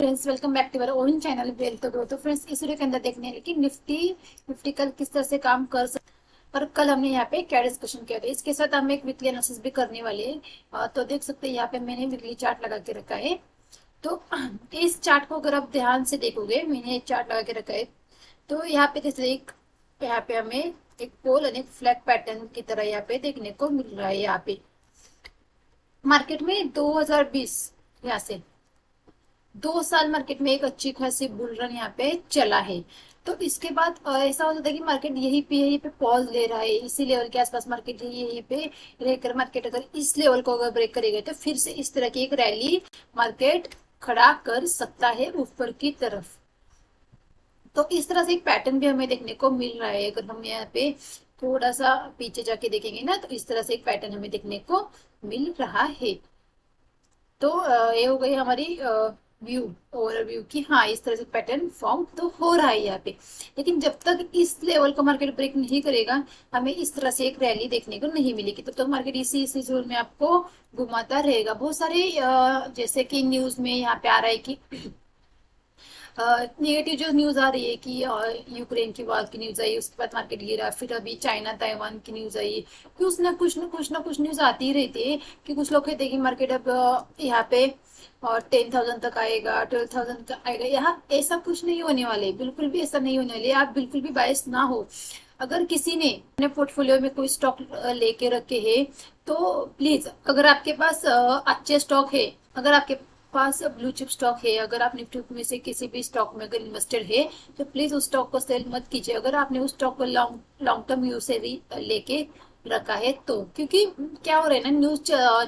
Friends, welcome back to our own channel wealth grow. तो friends, इस video के अंदर देखने हैं कि निफ्टी निफ्टी कल किस तरह से काम कर सकते। पर कल हमने यहाँ पे क्या डिस्कशन किया था, इसके साथ हम एक वीकली एनालिसिस भी करने वाले हैं। तो देख सकते हैं यहाँ पे मैंने वीकली चार्ट लगा के रखा है। तो इस चार्ट को अगर आप ध्यान से देखोगे, मैंने एक चार्ट लगा के रखा है। तो यहाँ पे जैसे एक यहाँ पे हमें एक पोल और एक फ्लैग पैटर्न की तरह यहाँ पे देखने को मिल रहा है। यहाँ पे मार्केट में 2020 यहाँ से 2 साल मार्केट में एक अच्छी खासी बुल रन यहाँ पे चला है। तो इसके बाद ऐसा हो जाता है कि मार्केट यहीं पे पॉज ले रहा है, इसी लेवल के आसपास मार्केट यहीं पे रहकर मार्केट अगर इस लेवल को अगर ब्रेक करेगा तो फिर से इस तरह की एक रैली मार्केट खड़ा कर सकता है ऊपर की तरफ। तो इस तरह से एक पैटर्न भी हमें देखने को मिल रहा है। अगर हम यहाँ पे थोड़ा सा पीछे जाके देखेंगे ना, तो इस तरह से एक पैटर्न हमें देखने को मिल रहा है। तो ये हो गई हमारी व्यू, ओवरव्यू की। हाँ, इस तरह से पैटर्न फॉर्म तो हो रहा है यहाँ पे। लेकिन जब तक इस लेवल को मार्केट ब्रेक नहीं करेगा, हमें इस तरह से एक रैली देखने को नहीं मिलेगी। तब तक मार्केट इसी इसी जोन में आपको घुमाता रहेगा। बहुत सारे जैसे कि न्यूज में यहाँ पे आ रहा है कि नेगेटिव जो न्यूज आ रही है कि यूक्रेन की वॉर की न्यूज आई, उसके बाद मार्केट गिरा। फिर अभी चाइना ताइवान की न्यूज आई। कुछ ना कुछ ना कुछ ना कुछ न्यूज आती ही रहती है कि कुछ लोग कहते हैं कि मार्केट अब यहाँ पे और 10,000 तक आएगा, 12,000 तक आएगा। यहाँ ऐसा कुछ नहीं होने वाले, बिल्कुल भी ऐसा नहीं होने वाले। आप बिल्कुल भी बायस ना हो। अगर किसी ने अपने पोर्टफोलियो में कोई स्टॉक लेके रखे हैं, तो प्लीज, अगर आपके पास अच्छे स्टॉक है, अगर आपके पास ब्लू चिप स्टॉक है, अगर आप निफ्टी में से किसी भी स्टॉक में अगर इन्वेस्टेड है, तो प्लीज उस स्टॉक को सेल मत कीजिए। अगर आपने उस स्टॉक को लॉन्ग लॉन्ग टर्म व्यू से लेके रखा है तो। क्योंकि क्या हो रहा है ना,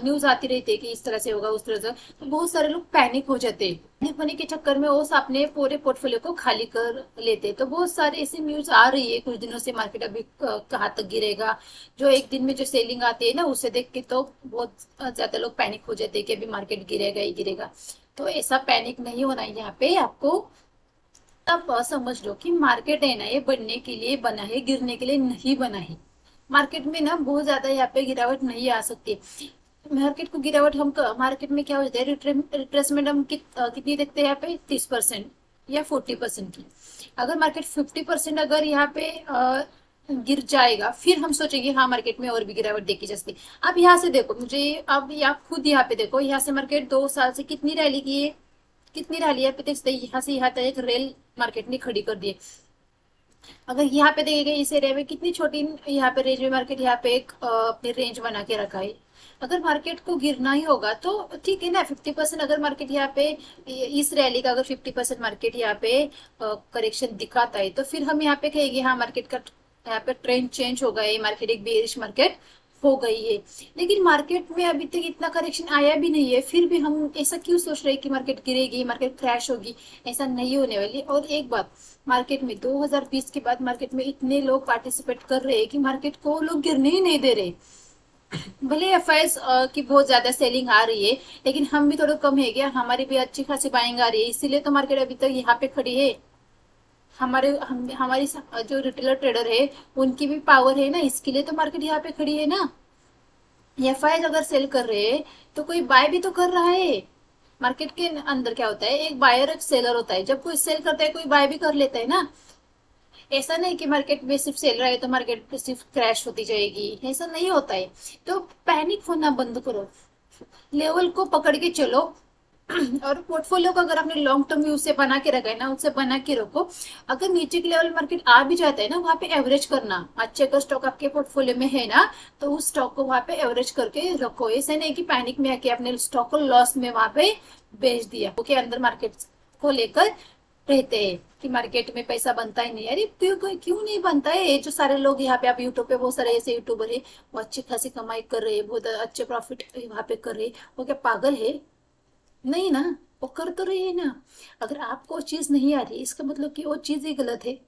न्यूज आती रहती है कि इस तरह से होगा उस तरह से, तो बहुत सारे लोग पैनिक हो जाते हैं। पैनिक होने के चक्कर में वो अपने पूरे पोर्टफोलियो को खाली कर लेते हैं। तो बहुत सारे ऐसी न्यूज आ रही है कुछ दिनों से, मार्केट अभी कहाँ तक गिरेगा। जो एक दिन में जो सेलिंग आती है ना, उसे देख के तो बहुत ज्यादा लोग पैनिक हो जाते हैं कि अभी मार्केट गिरेगा ही गिरेगा। तो ऐसा पैनिक नहीं होना है यहाँ पे आपको। तब समझ लो कि मार्केट है ना, ये बढ़ने के लिए बना है, गिरने के लिए नहीं बना है। मार्केट में ना बहुत ज्यादा यहाँ पे गिरावट नहीं आ सकती। मार्केट को गिरावट हम मार्केट में क्या हो जाता है, रिट्रेसमेंट हम कितनी देखते हैं यहाँ पे, 30% या 40% की। अगर मार्केट 50% अगर यहाँ पे गिर जाएगा, फिर हम सोचेंगे हाँ मार्केट में और भी गिरावट देखी जा सकती। अब यहाँ से देखो मुझे, अब आप खुद यहाँ पे देखो, यहाँ से मार्केट 2 साल से कितनी रैली की है, कितनी रैली है पे देख सकते हैं। यहाँ से यहाँ तक एक रेल मार्केट ने खड़ी कर दी है। अगर यहाँ पे देखेंगे इस एरिया में कितनी छोटी यहाँ पे रेंज में मार्केट यहाँ पे एक अपनी रेंज बना के रखा है। अगर मार्केट को गिरना ही होगा तो ठीक है ना, 50% अगर मार्केट यहाँ पे इस रैली का अगर 50% मार्केट यहाँ पे करेक्शन दिखाता है, तो फिर हम यहाँ पे कहेंगे हाँ मार्केट का यहाँ पे ट्रेंड चेंज हो गया है, मार्केट एक बेरिश मार्केट हो गई है। लेकिन मार्केट में अभी तक इतना करेक्शन आया भी नहीं है, फिर भी हम ऐसा क्यों सोच रहे हैं कि मार्केट गिरेगी, मार्केट क्रैश होगी। ऐसा नहीं होने वाली। और एक बात, मार्केट में 2020 के बाद मार्केट में इतने लोग पार्टिसिपेट कर रहे हैं कि मार्केट को लोग गिरने ही नहीं दे रहे। भले एफआईएस की बहुत ज्यादा सेलिंग आ रही है, लेकिन हम भी थोड़ा कम है क्या, हमारी भी अच्छी खासी बाइंग आ रही है, इसीलिए तो मार्केट अभी तक यहाँ पे खड़ी है। हमारी जो रिटेलर ट्रेडर है, उनकी भी पावर है ना, इसके लिए तो मार्केट यहाँ पे खड़ी है ना। एफआईएस अगर सेल कर रहे हैं तो कोई बाय भी तो कर रहा है। मार्केट के अंदर क्या होता है, एक बायर एक सेलर होता है। जब कोई सेल करता है कोई बाय भी कर लेता है ना। ऐसा नहीं कि मार्केट में सिर्फ सेल रहा है तो मार्केट पे सिर्फ क्रैश होती जाएगी, ऐसा नहीं होता है। तो पैनिक होना बंद करो, लेवल को पकड़ के चलो। और पोर्टफोलियो को अगर आपने लॉन्ग टर्म व्यू से बना के रखा है ना, उससे बना के रखो। अगर नीचे के लेवल मार्केट आ भी जाता है ना, वहां पे एवरेज करना। अच्छे का स्टॉक आपके पोर्टफोलियो में है ना, तो उस स्टॉक को वहां पे एवरेज करके रखो। ऐसा नहीं कि पैनिक में आके अपने स्टॉक को लॉस में वहां पे बेच दिया। ओके, अंदर मार्केट को लेकर रहते हैं कि मार्केट में पैसा बनता ही नहीं। अरे क्यों क्यों नहीं बनता है। ये जो सारे लोग यहाँ पे, आप यूट्यूब पे बहुत सारे ऐसे यूट्यूबर है, वो अच्छी खासी कमाई कर रहे हैं, बहुत अच्छे प्रॉफिट वहां पे कर रहे हैं। वो क्या पागल है? नहीं ना, वो कर तो रही है ना। अगर आपको चीज नहीं आ रही, इसका मतलब कि वो चीज ही गलत है।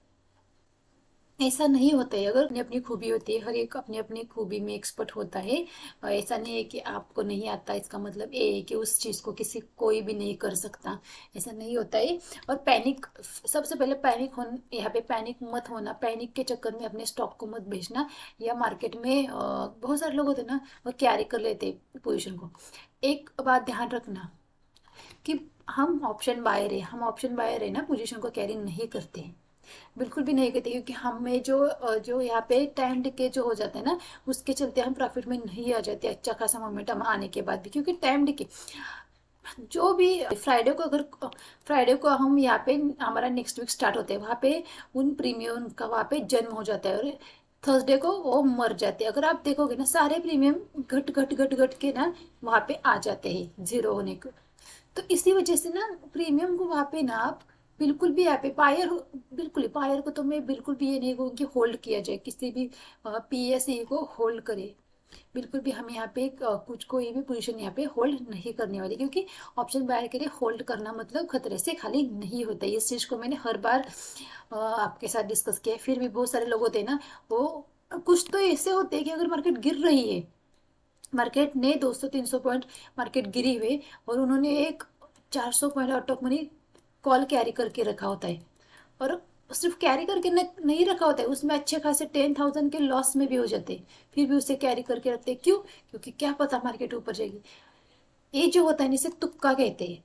ऐसा नहीं होता है। अगर अपनी अपनी खूबी होती है, हर एक अपनी अपनी खूबी में एक्सपर्ट होता है। और ऐसा नहीं है कि आपको नहीं आता इसका मतलब ये है कि उस चीज को किसी कोई भी नहीं कर सकता। ऐसा नहीं होता है। और पैनिक, सबसे पहले पैनिक हो, यहाँ पे पैनिक मत होना। पैनिक के चक्कर में अपने स्टॉक को मत बेचना। या मार्केट में बहुत सारे लोग होते हैं ना, वो कैरी कर लेते पोजिशन को। एक बात ध्यान रखना कि हम ऑप्शन बायर है, ना पोजीशन को कैरी नहीं करते हैं, बिल्कुल भी नहीं करते, क्योंकि हमें जो यहाँ पे टाइम डिके जो हो जाता है ना, उसके चलते हम प्रॉफिट में नहीं आ जाते अच्छा खासा मोमेंटम आने के बाद भी, क्योंकि टाइम डिके जो भी फ्राइडे को हम यहाँ पे हमारा नेक्स्ट वीक स्टार्ट होते हैं, वहाँ पे उन प्रीमियम का वहाँ पे जन्म हो जाता है, और थर्सडे को वो मर जाते हैं। अगर आप देखोगे ना, सारे प्रीमियम घट घट घट घट के ना वहाँ पे आ जाते हैं जीरो होने को। तो इसी वजह से ना प्रीमियम को वहाँ पे ना आप बिल्कुल भी यहाँ पे बिल्कुल ही बायर को तो मैं बिल्कुल भी ये नहीं कहूँगी कि होल्ड किया जाए, किसी भी पीएसई को होल्ड करे, बिल्कुल भी हम यहाँ पे कुछ कोई भी पोजीशन यहाँ पे होल्ड नहीं करने वाली, क्योंकि ऑप्शन बायर के लिए होल्ड करना मतलब खतरे से खाली नहीं होता है। इस चीज़ को मैंने हर बार आपके साथ डिस्कस किया है। फिर भी बहुत सारे लोग होते हैं ना, वो कुछ तो ऐसे होते हैं कि अगर मार्केट गिर रही है, मार्केट ने 200-300 पॉइंट मार्केट गिरी हुई, और उन्होंने एक 400 point out of money call carry करके रखा होता है, और सिर्फ कैरी करके नहीं रखा होता है, उसमें अच्छे खासे 10,000 के लॉस में भी हो जाते हैं, फिर भी उसे कैरी करके रखते हैं। क्यों? क्योंकि क्या पता मार्केट ऊपर जाएगी। ये जो होता है ना, इसे तुक्का कहते हैं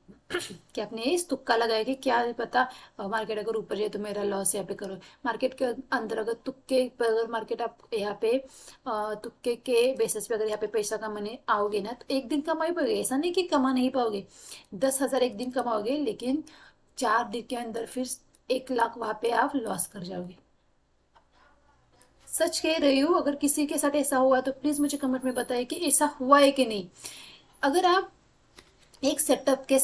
कि आपने इस तुक्का लगाया कि क्या पता मार्केट अगर ऊपर जाए तो मेरा लॉस यहाँ पे करो। मार्केट के अंदर अगर तुक्के पर अगर मार्केट आप यहाँ पे तुक्के के बेसिस पे अगर यहाँ पे पैसा कमाने आओगे ना, तो एक दिन कमा ही पाओगे, ऐसा नहीं कि कमा नहीं पाओगे। 10,000 एक दिन कमाओगे, लेकिन 4 दिन के अंदर फिर 1 लाख वहां पे आप लॉस कर जाओगे। सच कह रही हूँ। अगर किसी के साथ ऐसा हुआ तो प्लीज मुझे कमेंट में बताइए कि ऐसा हुआ है कि नहीं। अगर आप एक सेटअप के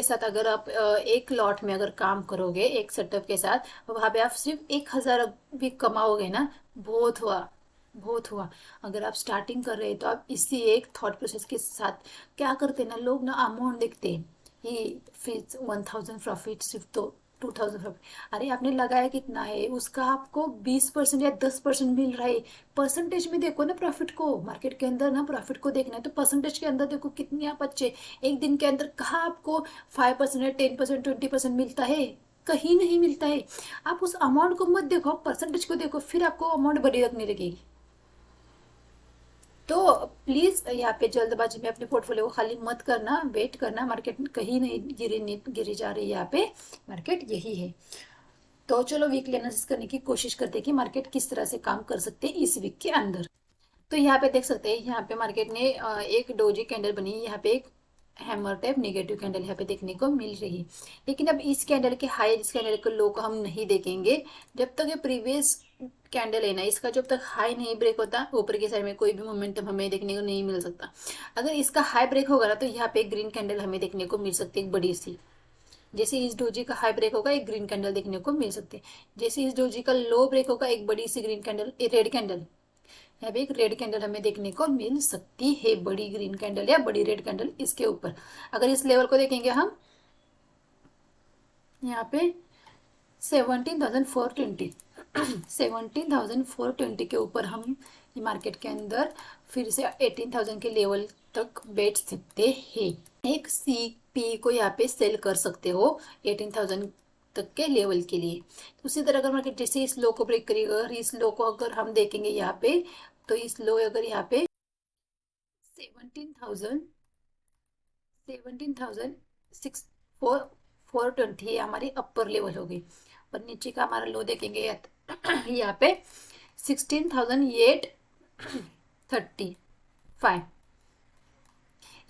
साथ अगर आप एक लॉट में अगर काम करोगे एक सेटअप के साथ, वहां पे आप सिर्फ 1,000 भी कमाओगे ना, बहुत हुआ, बहुत हुआ। अगर आप स्टार्टिंग कर रहे हैं तो आप इसी एक थॉट प्रोसेस के साथ क्या करते हैं ना, लोग ना अमाउंट देखते हैं, ये फिर 1,000 प्रॉफिट, सिर्फ तो 2,000 प्रॉफिट। अरे आपने लगाया कितना है, उसका आपको 20% या 10% मिल रहा है। परसेंटेज में देखो ना प्रॉफिट को, मार्केट के अंदर ना प्रॉफिट को देखना है तो परसेंटेज के अंदर देखो कितनी आप अच्छे। एक दिन के अंदर कहाँ आपको 5% या 10%, 20% मिलता है? कहीं नहीं मिलता है। आप उस अमाउंट को मत देखो, परसेंटेज को देखो, फिर आपको अमाउंट बड़ी लगने लगेगी। तो प्लीज यहाँ पे जल्दबाजी में अपने पोर्टफोलियो को खाली मत करना, वेट करना, मार्केट कहीं नहीं गिरी जा रही है, यहाँ पे मार्केट यही है। तो चलो वीकली एनालिसिस करने की कोशिश करते हैं कि मार्केट किस तरह से काम कर सकते हैं इस वीक के अंदर। तो यहाँ पे देख सकते हैं, यहाँ पे मार्केट ने एक डोजी कैंडल बनी, यहाँ पे एक हैमर टाइप नेगेटिव कैंडल यहाँ पे देखने को मिल रही है। लेकिन अब इस कैंडल के हाई, इस कैंडल के लो को हम नहीं देखेंगे जब तक ये प्रीवियस कैंडल है ना, इसका जब तक हाई नहीं ब्रेक होता, ऊपर की साइड में कोई भी मोमेंटम हमें देखने को नहीं मिल सकता। अगर इसका हाई ब्रेक होगा ना, तो यहाँ पे एक ग्रीन कैंडल हमें देखने को मिल सकती है, एक बड़ी सी। जैसे इस डोजी का हाई ब्रेक होगा, एक ग्रीन कैंडल देखने को मिल सकती है। जैसे इस डोजी का लो ब्रेक होगा, एक बड़ी सी ग्रीन कैंडल, रेड कैंडल, यहाँ पे एक रेड कैंडल हमें देखने को मिल सकती है, बड़ी ग्रीन कैंडल या बड़ी रेड कैंडल इसके ऊपर। अगर इस लेवल को देखेंगे हम, यहाँ पे 17,420 17,420 के ऊपर हम मार्केट के अंदर फिर से 18,000 के लेवल तक बैठ सकते हैं। एक सीपी को यहाँ पे सेल कर सकते हो 18,000 तक के लेवल के लिए। उसी तरह अगर मार्केट जैसे इस लो को ब्रेक करेगा, अगर इस लो को अगर हम देखेंगे यहाँ पे, तो इस लो अगर यहाँ पे 17,000 17,604 हमारी अपर लेवल होगी। और नीचे का हमारा लो देखेंगे यहाँ पे 16,835,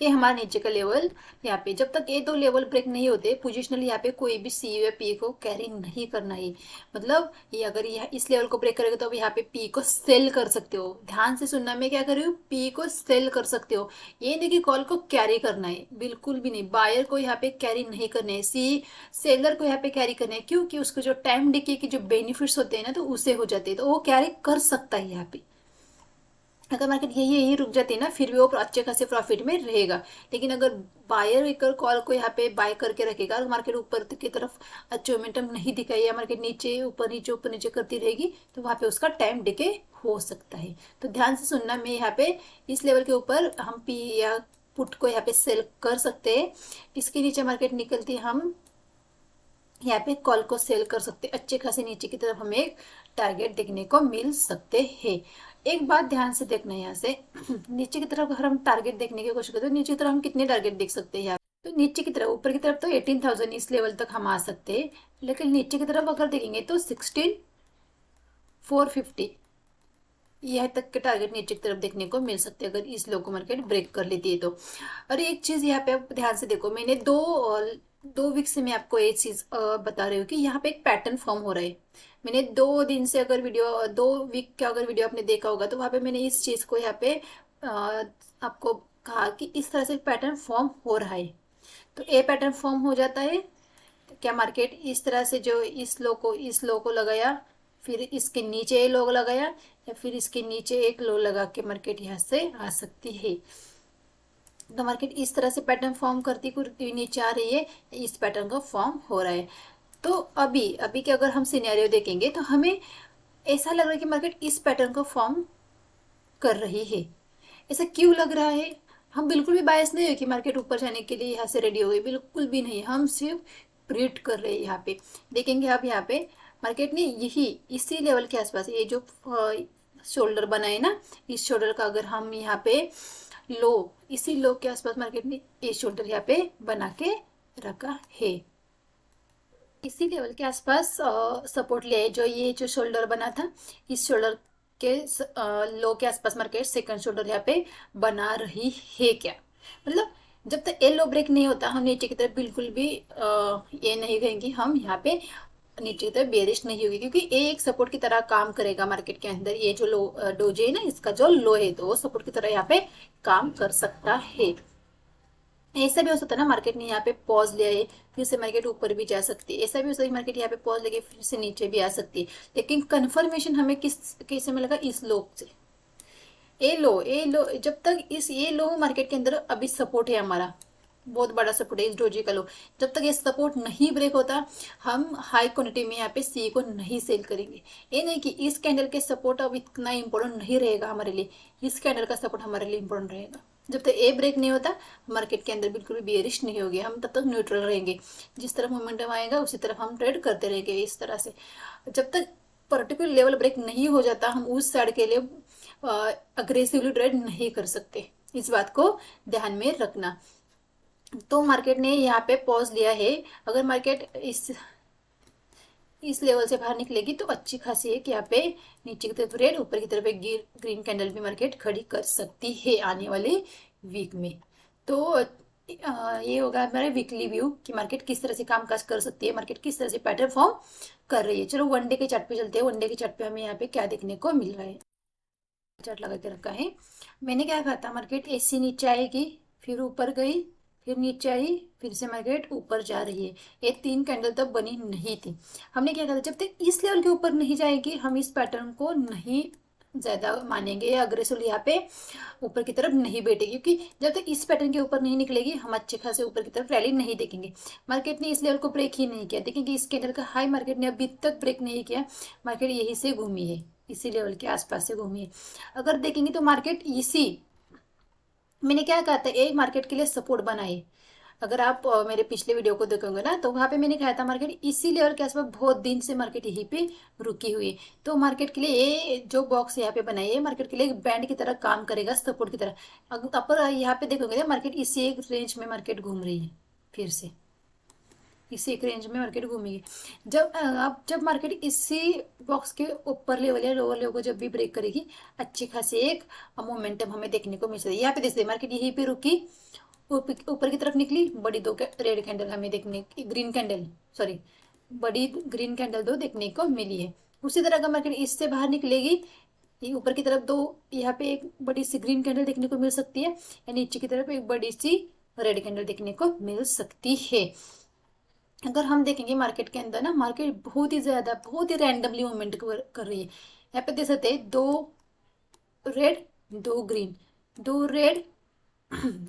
ये हमारा नीचे का लेवल। यहाँ पे जब तक ये दो लेवल ब्रेक नहीं होते, पोजिशनल यहाँ पे कोई भी सी या पी को कैरी नहीं करना है। मतलब ये अगर यह इस लेवल को ब्रेक करेगा तो अब यहाँ पे पी को सेल कर सकते हो। ध्यान से सुनना, मैं क्या कर रही हूँ, पी को सेल कर सकते हो। ये नहीं कि कॉल को कैरी करना है, बिल्कुल भी नहीं। बायर को यहाँ पे कैरी नहीं करना है, सेलर को यहाँ पे कैरी करना है। क्योंकि उसको जो टाइम डिके के जो बेनिफिट्स होते हैं ना, तो उसे हो जाते हैं, तो वो कैरी कर सकता है यहाँ पे। अगर मार्केट यही यही रुक जाती है ना, फिर भी वो अच्छे खासे प्रॉफिट में रहेगा। लेकिन अगर बायर एक कॉल को यहाँ पे बाय करके रखेगा, अगर मार्केट ऊपर की तरफ अच्छे मोमेंटम नहीं दिखाई या मार्केट नीचे ऊपर नीचे करती रहेगी, तो वहाँ पे उसका टाइम डिके हो सकता है। तो ध्यान से सुनना, मैं यहाँ पे इस लेवल के ऊपर हम पी या पुट को यहाँ पे सेल कर सकते हैं। इसके नीचे मार्केट निकलती है, हम यहाँ पे कॉल को सेल कर सकते, अच्छे खासे नीचे की तरफ हमें एक टारगेट देखने को मिल सकते हैं। एक बात ध्यान से देखना है, यहाँ से नीचे की तरफ अगर हम टारगेट देखने की कोशिश करते हैं, नीचे की तरफ हम कितने टारगेट देख सकते हैं यहाँ तो नीचे की तरफ, ऊपर की तरफ तो 18,000 इस लेवल तक हम आ सकते हैं, लेकिन नीचे की तरफ अगर देखेंगे तो 16,450 यह तक के टारगेट नीचे की तरफ देखने को मिल सकते हैं अगर इस लो को मार्केट ब्रेक कर लेती है तो। और एक चीज यहाँ पे आप ध्यान से देखो, मैंने दो वीक से मैं आपको एक चीज बता रही हूँ कि यहाँ पे एक पैटर्न फॉर्म हो रहा है। मैंने 2 दिन से अगर वीडियो, 2 वीक का अगर वीडियो आपने देखा होगा तो वहां पे मैंने इस चीज को यहाँ पे आपको कहा कि इस तरह से पैटर्न फॉर्म हो रहा है। तो ए पैटर्न फॉर्म हो जाता है, क्या मार्केट इस तरह से जो इस लो को लगाया, फिर इसके नीचे लो लगाया, या फिर इसके नीचे एक लो लगा के मार्केट यहाँ से आ सकती है। तो मार्केट इस तरह से पैटर्न फॉर्म करती हुई नीचे आ रही है, इस पैटर्न का फॉर्म हो रहा है। तो अभी अभी के अगर हम सिनेरियो देखेंगे तो हमें ऐसा लग रहा है कि मार्केट इस पैटर्न को फॉर्म कर रही है। ऐसा क्यों लग रहा है? हम बिल्कुल भी बायस नहीं है कि मार्केट ऊपर जाने के लिए यहाँ से रेडी हो गई, बिल्कुल भी नहीं। हम सिर्फ प्रिडिक्ट कर रहे हैं। यहाँ पे देखेंगे आप, यहाँ पे मार्केट ने यही इसी लेवल के आसपास ये जो शोल्डर बना है ना, इस शोल्डर का अगर हम यहाँ पे लो, इसी लो के आसपास मार्केट ने ये शोल्डर यहाँ पे बना के रखा है। इसी लेवल के आसपास सपोर्ट लिया है, जो ये जो शोल्डर बना था, इस शोल्डर के लो के आसपास मार्केट सेकंड शोल्डर यहाँ पे बना रही है क्या। मतलब जब तक ये लो ब्रेक नहीं होता हम नीचे की तरफ बिल्कुल भी ये नहीं कहेंगे हम यहाँ पे नीचे की तरफ बेरिश नहीं होगी, क्योंकि ये एक सपोर्ट की तरह काम करेगा मार्केट के अंदर। ये जो लो डोजे है ना, इसका जो लो है तो वो सपोर्ट की तरह यहाँ पे काम कर सकता है। ऐसा भी हो सकता है ना, मार्केट ने यहाँ पे पॉज लिया है, फिर से मार्केट ऊपर भी जा सकती है। ऐसा भी हो सकता है मार्केट यहाँ पे पॉज लेके फिर से नीचे भी आ सकती है। लेकिन कंफर्मेशन हमें किस कैसे मिलेगा? इस लो से। ए लो जब तक इस ये लो मार्केट के अंदर अभी सपोर्ट है हमारा, बहुत बड़ा सपोर्ट है इस डोजी का लो। जब तक ये सपोर्ट नहीं ब्रेक होता हम हाई क्वांटिटी में यहाँ पे सी को नहीं सेल करेंगे। ये नहीं कि इस कैंडल के सपोर्ट अब इतना इंपॉर्टेंट नहीं रहेगा हमारे लिए, इस कैंडल का सपोर्ट हमारे लिए इंपॉर्टेंट रहेगा। जब तक ए ब्रेक नहीं होता मार्केट के अंदर बिल्कुल भी बेयरिश नहीं होगी, हम तब तक न्यूट्रल रहेंगे। जिस तरफ मोमेंटम आएगा उसी तरफ हम ट्रेड करते रहेंगे इस तरह से। जब तक पर्टिकुलर लेवल ब्रेक नहीं हो जाता हम उस साइड के लिए अग्रेसिवली ट्रेड नहीं कर सकते। इस बात को ध्यान में रखना। तो मार्केट ने यहाँ पे पॉज लिया है। अगर मार्केट इस लेवल से बाहर निकलेगी तो अच्छी खासी है कि यहाँ पे नीचे की तरफ रेड, ऊपर की तरफ एक ग्रीन कैंडल भी मार्केट खड़ी कर सकती है आने वाले वीक में। तो ये होगा हमारा वीकली व्यू कि मार्केट किस तरह से कामकाज कर सकती है, मार्केट किस तरह से पैटर्न फॉर्म कर रही है। चलो वन डे के चार्ट पे चलते हैं। वन डे के चार्ट पे हमें यहाँ पे क्या देखने को मिल रहा है, चार्ट लगा के रखा है। मैंने क्या कहा था, मार्केट ऐसी नीचे आएगी, फिर ऊपर गई, फिर नीचे आई, फिर से मार्केट ऊपर जा रही है। ये 3 कैंडल तक बनी नहीं थी। हमने क्या कहा था, जब तक इस लेवल के ऊपर नहीं जाएगी हम इस पैटर्न को नहीं ज्यादा मानेंगे, अग्रेसिवली यहाँ पे ऊपर की तरफ नहीं बैठेगी, क्योंकि जब तक इस पैटर्न के ऊपर नहीं निकलेगी हम अच्छे खासे ऊपर की तरफ रैली नहीं देखेंगे। मार्केट ने इस लेवल को ब्रेक ही नहीं किया। देखेंगे इस कैंडल का हाई मार्केट ने अभी तक ब्रेक नहीं किया, मार्केट यही से घूमी है, इसी लेवल के आसपास से घूमी है। अगर देखेंगे तो मार्केट इसी, मैंने क्या कहा था, एक मार्केट के लिए सपोर्ट बनाए। अगर आप मेरे पिछले वीडियो को देखोगे ना तो वहां पे मैंने कहा था मार्केट इसी लेवल के आसपास बहुत दिन से मार्केट यहीं पे रुकी हुई है। तो मार्केट के लिए ये जो बॉक्स यहाँ पे बनाई है मार्केट के लिए एक बैंड की तरह काम करेगा, सपोर्ट की तरह। अगर अपर यहाँ पे देखोगे ना मार्केट इसी एक रेंज में मार्केट घूम रही है, फिर से इसी एक रेंज में मार्केट घूमेगी। जब अब जब मार्केट इसी बॉक्स के ऊपर लेवल या लोअर लेवल को जब भी ब्रेक करेगी अच्छी खासी एक मोमेंटम हमें देखने को मिल सकती है। यहाँ पे देखते मार्केट यहीं पे रुकी, ऊपर की तरफ निकली, बड़ी दो रेड कैंडल हमें देखने, ग्रीन कैंडल, सॉरी बड़ी ग्रीन कैंडल दो देखने को मिली है। उसी तरह का मार्केट इससे बाहर निकलेगी, ये ऊपर की तरफ दो, यहाँ पे एक बड़ी सी ग्रीन कैंडल देखने को मिल सकती है, या नीचे की तरफ एक बड़ी सी रेड कैंडल देखने को मिल सकती है। अगर हम देखेंगे मार्केट के अंदर ना, मार्केट बहुत ही ज्यादा बहुत ही रैंडमली मूवमेंट कर रही है। यहाँ पे देख सकते हैं 2 रेड 2 ग्रीन, 2 रेड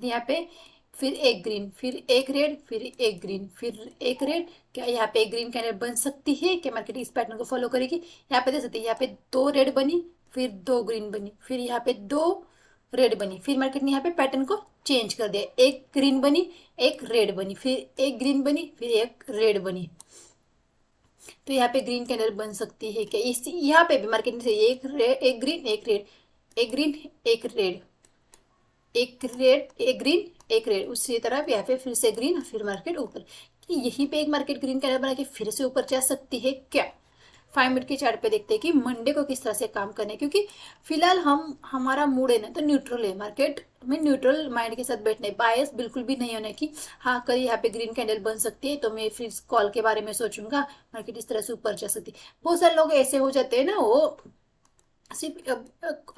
यहाँ पे, फिर एक ग्रीन, फिर एक रेड, फिर एक ग्रीन, फिर एक रेड। क्या यहाँ पे एक ग्रीन कैंडल बन सकती है? क्या मार्केट इस पैटर्न को फॉलो करेगी? यहाँ पे देख सकते हैं, यहाँ पे 2 रेड बनी, फिर 2 ग्रीन बनी, फिर यहाँ पे 2 रेड बनी, फिर मार्केट ने यहाँ पे पैटर्न को चेंज कर दिया, एक ग्रीन बनी, एक रेड बनी, फिर एक ग्रीन बनी, फिर एक रेड बनी। तो यहाँ पे ग्रीन कैंडल बन सकती है क्या? इस यहाँ पे भी मार्केट ने एक रेड, एक ग्रीन, एक रेड, एक ग्रीन, एक रेड, एक रेड, एक ग्रीन, एक रेड, उसी तरह यहाँ पे फिर से ग्रीन, फिर मार्केट ऊपर। कि यहीं पे एक मार्केट ग्रीन कैंडल बना के फिर से ऊपर जा सकती है क्या? 5 मिनट के चार्ट पे देखते हैं कि मंडे को किस तरह से काम करना है, क्योंकि फिलहाल हम हमारा मूड है ना तो न्यूट्रल है, मार्केट में न्यूट्रल माइंड के साथ बैठना है, बायस बिल्कुल भी नहीं होना कि हाँ कल यहाँ पे ग्रीन कैंडल बन सकती है तो मैं फिर कॉल के बारे में सोचूंगा, मार्केट इस तरह से ऊपर जा सकती है। बहुत सारे लोग ऐसे हो जाते हैं ना, वो सिर्फ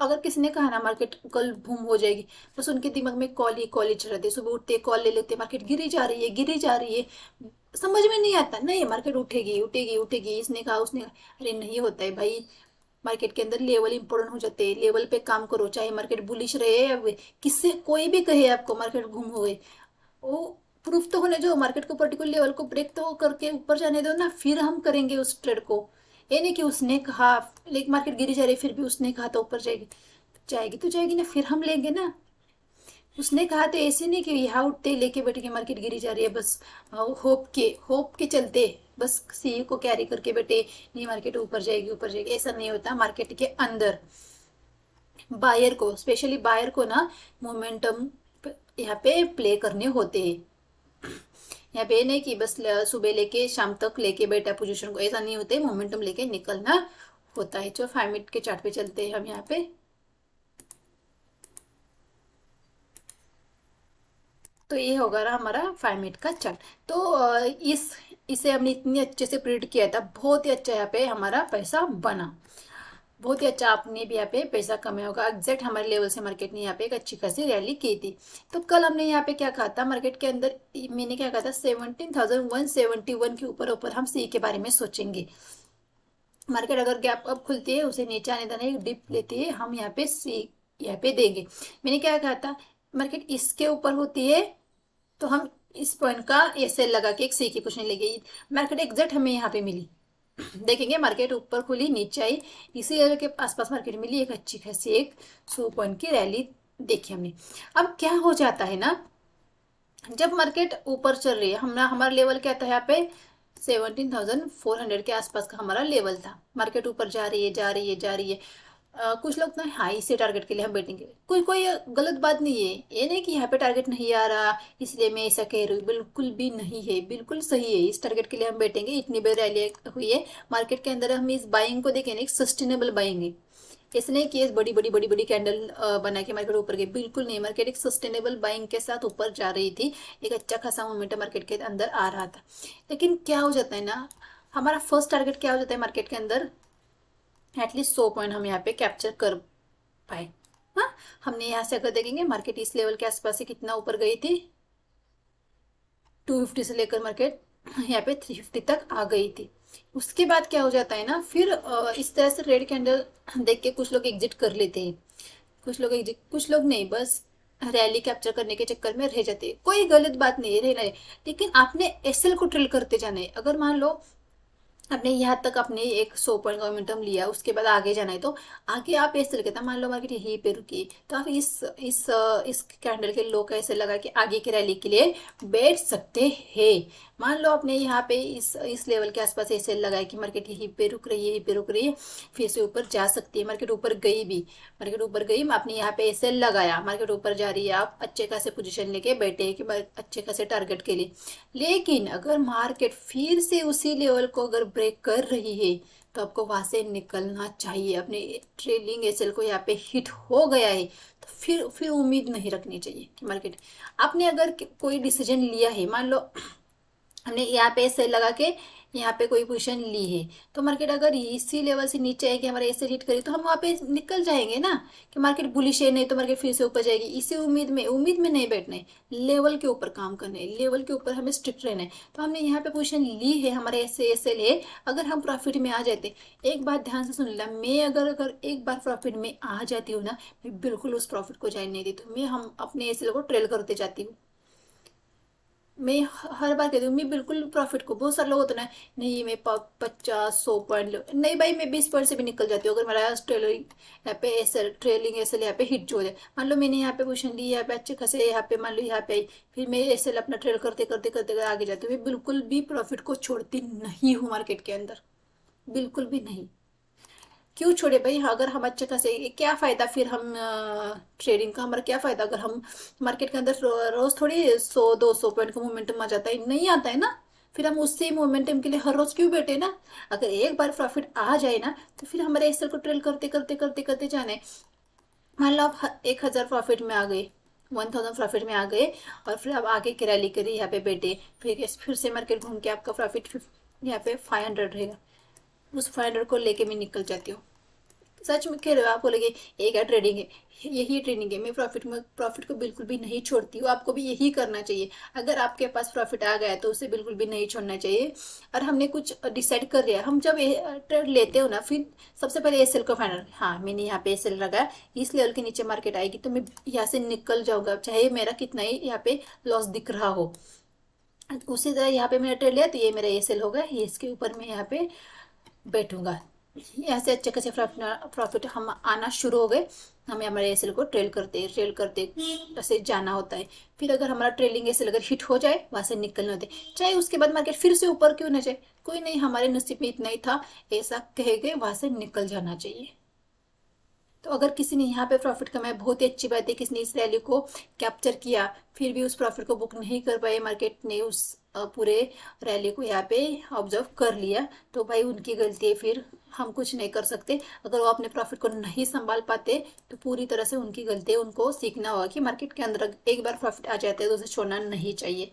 अगर किसी ने कहा ना मार्केट कल बूम हो जाएगी, बस उनके दिमाग में कॉल ही चल रहे थे, सुबह उठते कॉल ले लेते, मार्केट गिरी जा रही है गिरी जा रही है, समझ में नहीं आता नहीं मार्केट उठेगी उठेगी उठेगी, इसने कहा उसने कहा। अरे नहीं होता है भाई, मार्केट के अंदर लेवल इंपॉर्टेंट हो जाते हैं, लेवल पे काम करो, चाहे मार्केट बुलिश रहे या किससे कोई भी कहे आपको मार्केट घूम हो गई, वो प्रूफ तो होने जो मार्केट को पर्टिकुलर लेवल को ब्रेक तो करके ऊपर जाने दो ना, फिर हम करेंगे उस ट्रेड को। ये नहीं कि उसने कहा, लेकिन मार्केट गिरी जा रही है फिर भी उसने कहा तो ऊपर जाएगी, जाएगी तो जाएगी ना, फिर हम लेंगे ना। उसने कहा तो ऐसे नहीं कि यहाँ उठते ही लेके बैठे कि मार्केट गिरी जा रही है बस होप के चलते, बस सी को कैरी करके बैठे नहीं मार्केट ऊपर जाएगी ऊपर जाएगी, ऐसा नहीं होता। मार्केट के अंदर बायर को, स्पेशली बायर को ना मोमेंटम यहाँ पे प्ले करने होते हैं। यहाँ पे नहीं कि बस सुबह लेके शाम तक लेके बैठा पोजीशन को, ऐसा नहीं होता है, मोमेंटम लेके निकलना होता है। जो 5 मिनट के चार्ट पे चलते हैं हम यहाँ पे, तो ये होगा ना हमारा 5 मिनट का चार्ट। तो इसे हमने इतनी अच्छे से प्रिडिक्ट किया था, बहुत ही अच्छा यहाँ पे हमारा पैसा बना, बहुत ही अच्छा आपने भी यहाँ पे पैसा कमाया होगा। एग्जैक्ट हमारे लेवल से मार्केट ने यहाँ पे एक अच्छी खासी रैली की थी। तो कल हमने यहाँ पे क्या कहा था मार्केट के अंदर, मैंने क्या कहा था 17,171 के ऊपर ऊपर हम सी के बारे में सोचेंगे। मार्केट अगर गैप अप खुलती है उसे नीचे आने देना, एक डिप लेती है, हम यहाँ पे सी यहाँ पे देंगे। मैंने क्या कहा था, मार्केट इसके ऊपर होती है तो हम इस पॉइंट का एसएल लगा के एक सी की पोजीशन लेंगे। मार्केट एग्जैक्ट हमें यहाँ पे मिली, देखेंगे मार्केट ऊपर खुली नीचे आई, इसी लेवल के आसपास मार्केट मिली, एक अच्छी खासी एक 100 पॉइंट की रैली देखी हमने। अब क्या हो जाता है ना, जब मार्केट ऊपर चल रही है, हमारा लेवल क्या था यहाँ पे 17,400 के आसपास का हमारा लेवल था। मार्केट ऊपर जा रही है जा रही है जा रही है, कुछ लोग ना हाई से टारगेट के लिए हम बैठेंगे, कोई कोई गलत बात नहीं है, ये नहीं कि यहाँ पे टारगेट नहीं आ रहा इसलिए मैं ऐसा कह रही हूँ, बिल्कुल भी नहीं है, बिल्कुल सही है, इस टारगेट के लिए हम बैठेंगे। इतनी बड़ी रैली हुई है मार्केट के अंदर, हम इस बाइंग को देखें एक सस्टेनेबल बाइंग है, ऐसे नहीं कि बड़ी बड़ी बड़ी बड़ी कैंडल बना के मार्केट ऊपर गई, बिल्कुल नहीं, मार्केट एक सस्टेनेबल बाइंग के साथ ऊपर जा रही थी, एक अच्छा खासा मोमेंटम मार्केट के अंदर आ रहा था। लेकिन क्या हो जाता है ना, हमारा फर्स्ट टारगेट क्या हो जाता है मार्केट के अंदर, एटलीस्ट 100 पॉइंट हम यहाँ पे कैप्चर कर पाए। हाँ, हमने यहाँ से अगर देखेंगे मार्केट इस लेवल के आसपास से कितना ऊपर गई थी, 250 से लेकर मार्केट यहाँ पे 350 तक आ गई थी। उसके बाद क्या हो जाता है ना, फिर इस तरह से रेड कैंडल देख के कुछ लोग एग्जिट कर लेते हैं, कुछ लोग एग्जिट, कुछ लोग नहीं, बस रैली कैप्चर करने के चक्कर में रह जाते हैं। कोई गलत बात नहीं है रहना है, लेकिन आपने एसएल को ट्रेल करते जाना है। अगर मान लो आपने यहाँ तक अपने एक 100 पॉइंट का मोमेंटम लिया, उसके बाद आगे जाना है तो आगे आप ऐसे लगे था, मान लो मार्केट यहीं पे रुकी तो आप इस कैंडल के लो का ऐसे लगा कि आगे की रैली के लिए बैठ सकते हैं। मान लो आपने यहाँ पे इस लेवल के आसपास ऐसे लगाया कि मार्केट यहीं पे रुक रही है यहीं पे रुक रही है, फिर से ऊपर जा सकती है, मार्केट ऊपर गई भी, मार्केट ऊपर गई, आपने यहाँ पे ऐसे लगाया, मार्केट ऊपर जा रही है, आप अच्छे खासे पोजीशन लेके बैठे हैं कि अच्छे खासे टारगेट के लिए। लेकिन अगर मार्केट फिर से उसी लेवल को अगर ब्रेक कर रही है तो आपको वहां से निकलना चाहिए। अपने ट्रेलिंग एसएल को यहाँ पे हिट हो गया है तो फिर उम्मीद नहीं रखनी चाहिए कि मार्केट, आपने अगर कोई डिसीजन लिया है, मान लो हमने यहाँ पे सेल लगा के यहाँ पे कोई पोजीशन ली है, तो मार्केट अगर इसी लेवल से नीचे आएगी हमारे ऐसे हिट करी तो हम वहाँ पे निकल जाएंगे ना, कि मार्केट बुलिश है, नहीं तो मार्केट फिर से ऊपर जाएगी, इसी उम्मीद में नहीं बैठना है, लेवल के ऊपर काम करना है, लेवल के ऊपर हमें स्ट्रिक्ट रहना है। तो हमने यहाँ पे पोजीशन ली है, हमारे ऐसे ऐसे ले, अगर हम प्रॉफिट में आ जाते, एक बात ध्यान से सुन लेना, मैं अगर एक बार प्रॉफिट में आ जाती हूँ ना, मैं बिल्कुल उस प्रॉफिट को जाने नहीं देती हूँ, मैं हम अपने ऐसे को ट्रेल करते जाती हूँ। मैं हर बार कहती हूँ मैं बिल्कुल प्रॉफिट को, बहुत सारे लोग होते ना, नहीं मैं 50-100 पॉइंट नहीं भाई, मैं 20 पॉइंट से भी निकल जाती हूँ अगर मेरा ट्रेलिंग यहाँ पे ऐसे ट्रेलिंग ऐसे यहाँ पे हिट जो हो जाए। मान लो मैंने यहाँ पे पोजीशन ली, यहाँ पे अच्छे खासे यहाँ पे मान लो यहाँ पे आई, फिर मैं ऐसे अपना ट्रेल करते करते करते आगे जाती हूँ, मैं बिल्कुल भी प्रॉफिट को छोड़ती नहीं हूँ मार्केट के अंदर, बिल्कुल भी नहीं। क्यों छोड़े भाई? अगर हम अच्छे खासे, क्या फायदा फिर हम ट्रेडिंग का, हमारा क्या फायदा अगर हम मार्केट के अंदर रोज थोड़ी 100-200 पॉइंट का मोमेंटम आ जाता है, नहीं आता है ना। फिर हम उसी मोमेंटम के लिए हर रोज क्यों बैठे ना? अगर एक बार प्रॉफिट आ जाए ना, तो फिर हमारे एक्सेल को ट्रेल करते करते करते करते जाना है। मान लो आप 1,000 प्रॉफिट में आ गए, 1,000 प्रॉफिट में आ गए, और फिर आप आगे की रैली करी, यहाँ पे बैठे, फिर से मार्केट घूम के आपका प्रॉफिट यहाँ पे 500 रहेगा। उस 500 को लेके मैं निकल जाती हूँ। सच में कह रहे हो? आप बोलेगे ये क्या ट्रेडिंग है? यही ट्रेडिंग है। मैं प्रॉफिट को बिल्कुल भी नहीं छोड़ती हूँ। आपको भी यही करना चाहिए। अगर आपके पास प्रॉफिट आ गया है तो उसे बिल्कुल भी नहीं छोड़ना चाहिए। और हमने कुछ डिसाइड कर लिया, हम जब ट्रेड लेते हो ना, फिर सबसे पहले एस एल को फाइनल, हाँ मैंने यहाँ पे एस एल लगाया, इस लेवल के नीचे मार्केट आएगी तो मैं यहाँ से निकल जाऊंगा, चाहे मेरा कितना ही यहाँ पे लॉस दिख रहा हो। उसी तरह यहाँ पे मैंने ट्रेड लिया तो ये मेरा एस एल होगा, ये इसके ऊपर मैं यहाँ पे बैठूंगा। ऐसे अच्छे खासे प्रॉफिट हम आना शुरू हो गए। हमें हमारे एसएल को ट्रेल करते ऐसे जाना होता है। फिर अगर हमारा ट्रेलिंग एसएल अगर हिट हो जाए, वहां से निकलने होते, चाहे उसके बाद मार्केट फिर से ऊपर क्यों ना जाए, कोई नहीं, हमारे नसीब में इतना ही था, ऐसा कहे गए वहां से निकल जाना चाहिए। तो अगर किसी ने यहाँ पे प्रॉफिट कमाया, बहुत ही अच्छी बात है। किसी ने इस रैली को कैप्चर किया, फिर भी उस प्रॉफिट को बुक नहीं कर पाए, मार्केट ने उस पूरे रैली को यहाँ पे ऑब्जर्व कर लिया, तो भाई उनकी गलती है, फिर हम कुछ नहीं कर सकते। अगर वो अपने प्रॉफिट को नहीं संभाल पाते तो पूरी तरह से उनकी गलती है। उनको सीखना होगा कि मार्केट के अंदर एक बार प्रॉफिट आ जाता है तो उसे छोड़ना नहीं चाहिए।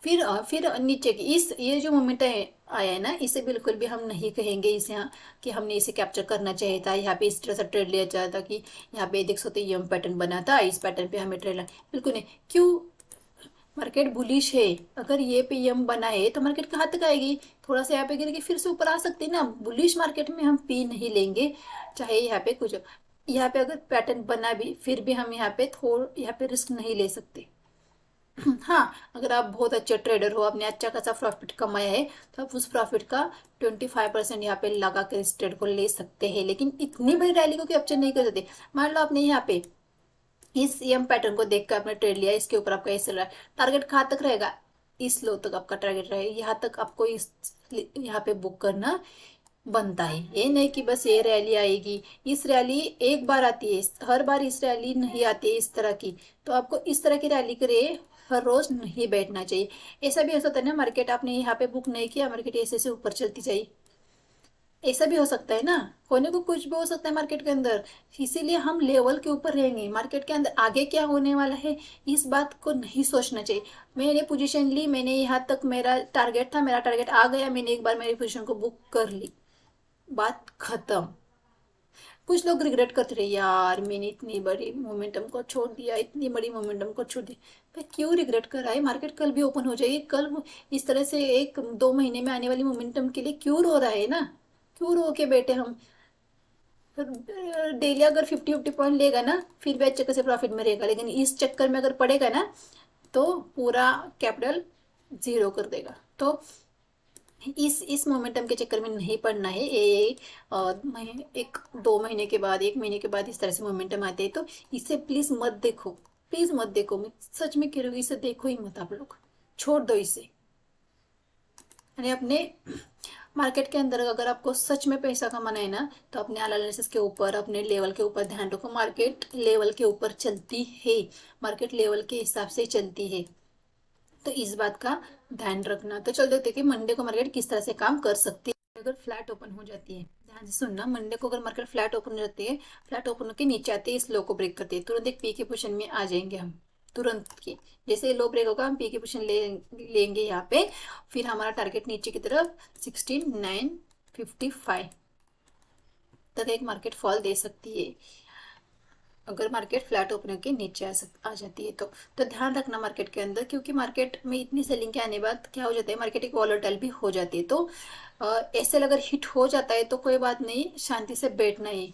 फिर नीचे की इस ये जो मोमेंट आया है ना, इसे बिल्कुल भी हम नहीं कहेंगे इसे, हाँ, कि हमने इसे कैप्चर करना चाहिए था, यहाँ पे इस तरह से ट्रेड लिया जाता था कि यहाँ पे देख सकते यम पैटर्न बना था, इस पैटर्न पे हमें ट्रेड लेना, बिल्कुल नहीं। क्यों? मार्केट बुलिश है। अगर ये पे यम बना है तो मार्केट कहाँ तक आएगी? थोड़ा सा यहाँ पे गिर के फिर से ऊपर आ सकती है ना। बुलिश मार्केट में हम पी नहीं लेंगे, चाहे यहाँ पे कुछ, यहाँ पे अगर पैटर्न बना भी, फिर भी हम यहाँ पे यहाँ पे रिस्क नहीं ले सकते। हाँ, अगर आप बहुत अच्छे ट्रेडर हो, आपने अच्छा खासा प्रॉफिट कमाया है, तो आप उस प्रॉफिट का 25% यहाँ पे लगा कर इस ट्रेड को ले सकते हैं, लेकिन इतनी बड़ी रैली को कैप्चर नहीं कर सकते। मान लो आपने यहाँ पे इस एम पैटर्न को देख कर आपने ट्रेड लिया, इसके ऊपर आपका ऐसे रहा, टारगेट कहाँ तक रहेगा? इस लो तक आपका टारगेट रहेगा, यहाँ तक आपको इस यहाँ पे बुक करना बनता है। ये नहीं कि बस ये रैली आएगी, इस रैली एक बार आती है, हर बार इस रैली नहीं आती है इस तरह की, तो आपको इस तरह की रैली करे हर रोज नहीं बैठना चाहिए। ऐसा भी हो सकता है ना, मार्केट आपने यहाँ पे बुक नहीं किया, मार्केट ऐसे से ऊपर चलती जाए, ऐसा भी हो सकता है ना। होने को कुछ भी हो सकता है मार्केट के अंदर। इसीलिए हम लेवल के ऊपर रहेंगे, मार्केट के अंदर आगे क्या होने वाला है इस बात को नहीं सोचना चाहिए। मैंने पोजीशन ली, मैंने यहाँ तक मेरा टारगेट था, मेरा टारगेट आ गया, मैंने एक बार मेरी पोजीशन को बुक कर ली, बात खत्म। कुछ लोग रिग्रेट करते रहे, यार मैंने इतनी बड़ी मोमेंटम को छोड़ दिया, इतनी बड़ी मोमेंटम को छोड़ दिया। भाई क्यों रिग्रेट कर रहा है? मार्केट कल भी ओपन हो जाएगी, कल इस तरह से 1-2 महीने में आने वाली मोमेंटम के लिए क्यों रो रहा है ना? क्यों रो के बैठे हम? डेली अगर 50-50 पॉइंट लेगा ना, फिर भी अच्छे खासे प्रॉफिट में रहेगा, लेकिन इस चक्कर में अगर पड़ेगा ना, तो पूरा कैपिटल जीरो कर देगा। तो इस मोमेंटम के चक्कर में नहीं पड़ना है। ये 1-2 महीने के बाद, 1 महीने के बाद इस तरह से मोमेंटम आते हैं, तो इसे प्लीज मत देखो, प्लीज मत देखो। मैं सच में कह रही हूँ, इसे देखो ही मत आप लोग, छोड़ दो इसे। यानी अपने मार्केट के अंदर अगर आपको सच में पैसा कमाना है ना, तो अपने एनालिसिस के ऊपर, अपने लेवल के ऊपर ध्यान रखो। मार्केट लेवल के ऊपर चलती है, मार्केट लेवल के हिसाब से चलती है, तो इस बात का ध्यान रखना। तो चल देखते हैं कि मंडे को मार्केट किस तरह से काम कर सकती है। अगर फ्लैट ओपन हो जाती है, ध्यान से सुनना, मंडे को अगर मार्केट फ्लैट ओपन हो जाती है, फ्लैट ओपन होकर नीचे आती है, इस लो को ब्रेक करती है, तुरंत एक पी के पोजीशन में आ जाएंगे हम, तुरंत की। जैसे लो ब्रेक होगा, हम पी के पोजीशन लेंगे यहाँ पे। फिर हमारा टारगेट नीचे की तरफ 16,955 तक एक मार्केट फॉल दे सकती है, अगर मार्केट फ्लैट ओपन के नीचे आ जाती है तो ध्यान रखना मार्केट के अंदर, क्योंकि मार्केट में इतनी सेलिंग के आने बाद क्या हो जाता है, मार्केट एक वॉलेटाइल भी हो जाती है। तो ऐसे अगर हिट हो जाता है तो कोई बात नहीं, शांति से बैठना है,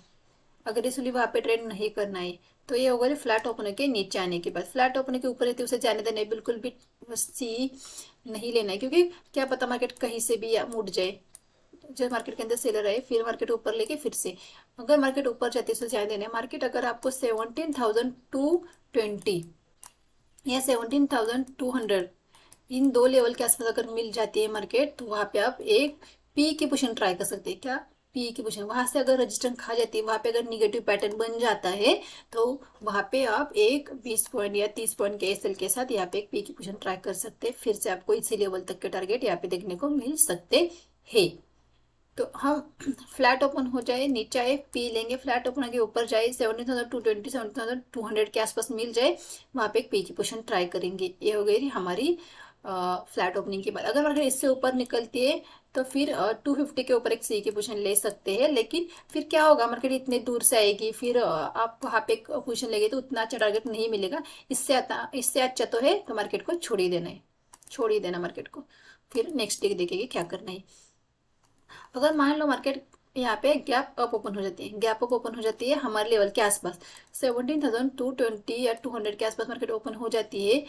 अगर इसलिए वहां पे ट्रेड नहीं करना है। तो ये होगा फ्लैट ओपन के नीचे आने के बाद, फ्लैट ओपन के ऊपर रहते उसे जाने देना है, बिल्कुल भी सी नहीं लेना है, क्योंकि क्या पता मार्केट कहीं से भी मुड़ जाए। जब मार्केट के अंदर सेलर आए, फिर मार्केट ऊपर लेके फिर से, अगर मार्केट ऊपर जाती है तो ध्यान देना है। मार्केट अगर आपको 17,220 या 17,200 इन दो लेवल के आसपास अगर मिल जाती है मार्केट, तो वहां पे आप एक पी की पोजीशन ट्राई कर सकते हैं। क्या? पी की पोजीशन, वहां से अगर रजिस्टेंस खा जाती है, वहां पे अगर निगेटिव पैटर्न बन जाता है तो वहां पे आप एक 20 पॉइंट या 30 पॉइंट के एसएल के साथ यहाँ पे एक पी की पोजीशन ट्राई कर सकते हैं। फिर से आपको इसी लेवल तक के टारगेट यहाँ पे देखने को मिल सकते हैं। तो हम फ्लैट ओपन हो जाए, नीचे आए, पी लेंगे, फ्लैट ओपन आगे ऊपर जाए, 17,220 17,200 के आसपास मिल जाए, वहां पे एक पी की पोजीशन ट्राई करेंगे। ये हो गई हमारी फ्लैट ओपनिंग के बाद। अगर मार्केट इससे ऊपर निकलती है तो फिर 250 के ऊपर एक सी की पोजीशन ले सकते हैं। लेकिन फिर क्या होगा, मार्केट इतने दूर से आएगी, फिर आप वहां पे एक पोजीशन लेंगे तो उतना अच्छा टारगेट नहीं मिलेगा। इससे अच्छा तो है तो मार्केट को छोड़ ही देना है, छोड़ ही देना मार्केट को, फिर नेक्स्ट डे देखेंगे क्या करना है। अगर मान लो मार्केट यहाँ पे गैप अप ओपन हो जाती है, गैप अप ओपन हो जाती है हमारे लेवल के आसपास, 17,220 या 200 के आसपास मार्केट ओपन हो जाती है,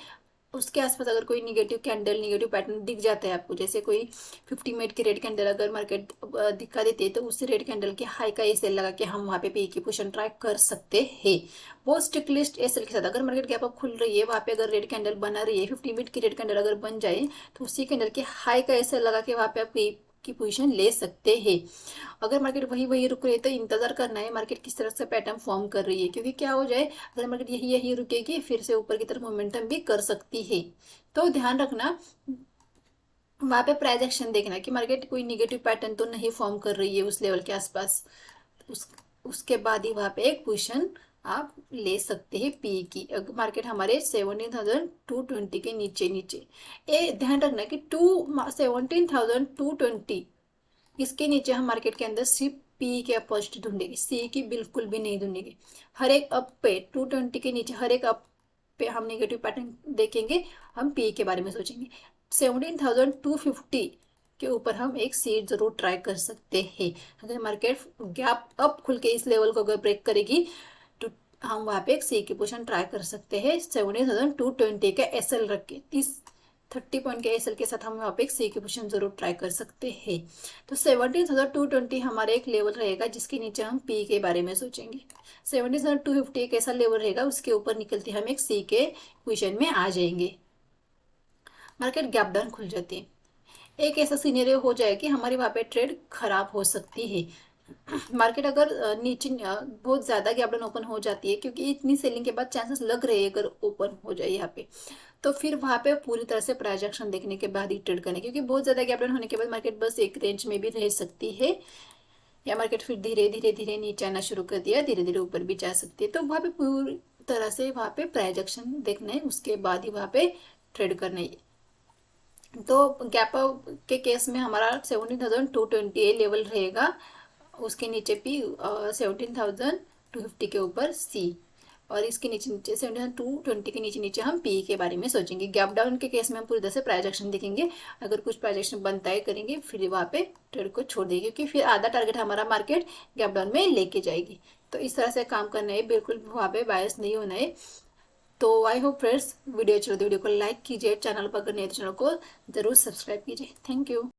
उसके आसपास अगर कोई निगेटिव कैंडल, निगेटिव पैटर्न दिख जाता है आपको, जैसे कोई 50 मिनट की रेड कैंडल अगर मार्केट दिखा देती है, तो उस रेड कैंडल के हाई का एसएल लगा के हम वहाँ पे पी की पोजीशन ट्राई कर सकते हैं। वो स्टिक लिस्ट एसएल के साथ अगर मार्केट गैप अप खुल रही है, वहाँ पे अगर रेड कैंडल बना रही है, 50 मिनट की रेड कैंडल अगर बन जाए, तो उसी कैंडल के हाई का एसएल लगा के वहाँ पे आप पी की पोजीशन ले सकते हैं। अगर मार्केट वही वही रुक रही है तो इंतजार करना है मार्केट किस तरह से पैटर्न फॉर्म कर रही है, क्योंकि क्या हो जाए, अगर मार्केट यही यही रुकेगी फिर से ऊपर की तरफ मोमेंटम भी कर सकती है। तो ध्यान रखना, वहां पे प्राइस एक्शन देखना कि मार्केट कोई निगेटिव पैटर्न तो नहीं फॉर्म कर रही है उस लेवल के आसपास, उस उसके बाद ही वहां पे एक पोजीशन आप ले सकते हैं पी की। अगर मार्केट हमारे 17,220 के नीचे नीचे, ये ध्यान रखना कि 17,220 इसके नीचे हम मार्केट के अंदर सिर्फ पी के अपोजिट ढूंढेंगे, सी की बिल्कुल भी नहीं ढूंढेंगे। हर एक अप पे 220 के नीचे हर एक अप पे हम नेगेटिव पैटर्न देखेंगे, हम पी के बारे में सोचेंगे। 17,250 के ऊपर हम एक सीट जरूर ट्राई कर सकते हैं। अगर मार्केट गैप अप खुल के इस लेवल को अगर ब्रेक करेगी तो हम वहां पे एक सी की पोजीशन ट्राई कर सकते हैं। 17,220 का एसएल रख के 30 पॉइंट के एसएल के साथ हम वहाँ पे एक सी की पोजीशन जरूर ट्राई कर सकते हैं। तो 17,220 हमारा एक लेवल रहेगा जिसके नीचे हम पी के बारे में सोचेंगे। 17,250 एक ऐसा लेवल रहेगा, उसके ऊपर निकलते हम एक सी के पोजीशन में आ जाएंगे। मार्केट गैप डाउन खुल जाती है, एक ऐसा सीनेरियो हो जाए कि हमारी वहाँ पे ट्रेड खराब हो सकती है। मार्केट अगर नीचे बहुत ज्यादा गैप डाउन ओपन हो जाती है, क्योंकि इतनी सेलिंग के बाद चांसेस लग रहे हैं अगर ओपन हो जाए यहाँ पे, तो फिर वहां पे पूरी तरह से प्राइस एक्शन देखने के बाद ही ट्रेड करने, क्योंकि बहुत ज्यादा गैप डाउन होने के बाद मार्केट बस एक रेंज में भी रह सकती है, या मार्केट फिर धीरे धीरे धीरे नीचे आना शुरू कर दिया, धीरे धीरे ऊपर भी जा सकती है। तो वहां पे पूरी तरह से वहां पे प्राइस एक्शन देखना है, उसके बाद ही वहां पे ट्रेड करना है। तो गैप के केस में हमारा 17,220 लेवल रहेगा, उसके नीचे भी 17,250 के ऊपर सी, और इसके नीचे नीचे 17,220 के नीचे नीचे हम पी के बारे में सोचेंगे। गैप डाउन के केस में हम पूरी तरह से प्राइस एक्शन देखेंगे, अगर कुछ प्राइस एक्शन बनता है करेंगे, फिर वहाँ पे ट्रेड को छोड़ देंगे, क्योंकि फिर आधा टारगेट हमारा मार्केट गैप डाउन में लेके जाएगी। तो इस तरह से काम करना है, बिल्कुल वहाँ पे बायस नहीं होना है। तो आई होप फ्रेंड्स वीडियो अच्छी लगी, वीडियो को लाइक कीजिए, चैनल पर अगर नए तो चैनल को जरूर सब्सक्राइब कीजिए। Thank you.